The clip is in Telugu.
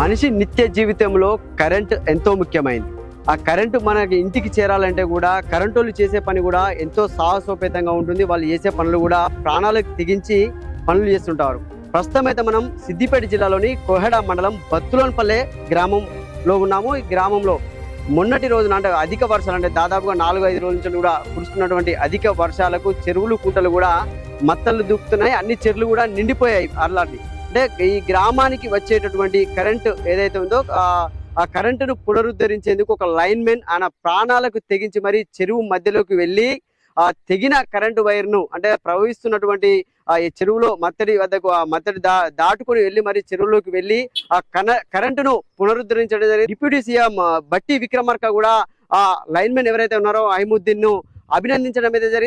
మనిషి నిత్య జీవితంలో కరెంట్ ఎంతో ముఖ్యమైనది. ఆ కరెంటు మనకి ఇంటికి చేరాలంటే కూడా కరెంటోళ్ళు చేసే పని కూడా ఎంతో సాహసోపేతంగా ఉంటుంది. వాళ్ళు చేసే పనులు కూడా ప్రాణాలకు తెగించి పనులు చేస్తుంటారు. ప్రస్తుతం అయితే మనం సిద్దిపేట జిల్లాలోని కోహెడ మండలం బత్తులోన్పల్లె గ్రామంలో ఉన్నాము. ఈ గ్రామంలో మొన్నటి రోజున అంటే అధిక వర్షాలు, అంటే దాదాపుగా 4-5 రోజుల నుంచి కూడా కురుస్తున్నటువంటి అధిక వర్షాలకు చెరువులు కుంటలు కూడా మత్తలు దూకుతున్నాయి. అన్ని చెరువులు కూడా నిండిపోయాయి. అట్లాంటి అంటే ఈ గ్రామానికి వచ్చేటటువంటి కరెంటు ఏదైతే ఉందో ఆ కరెంటును పునరుద్ధరించేందుకు ఒక లైన్ మెన్ ఆయన ప్రాణాలకు తెగించి మరి చెరువు మధ్యలోకి వెళ్ళి ఆ తెగిన కరెంటు వైర్ను అంటే ప్రవహిస్తున్నటువంటి ఈ చెరువులో మత్తడి వద్దకు ఆ మత్తడి దాటుకొని వెళ్ళి మరి చెరువులోకి వెళ్ళి ఆ కరెంటును పునరుద్ధరించడం జరిగింది. డిప్యూటీ సీఎం బట్టి విక్రమార్క కూడా ఆ లైన్ మెన్ ఎవరైతే ఉన్నారో అహిముద్దీన్ ను అభినందించడం అయితే జరిగింది.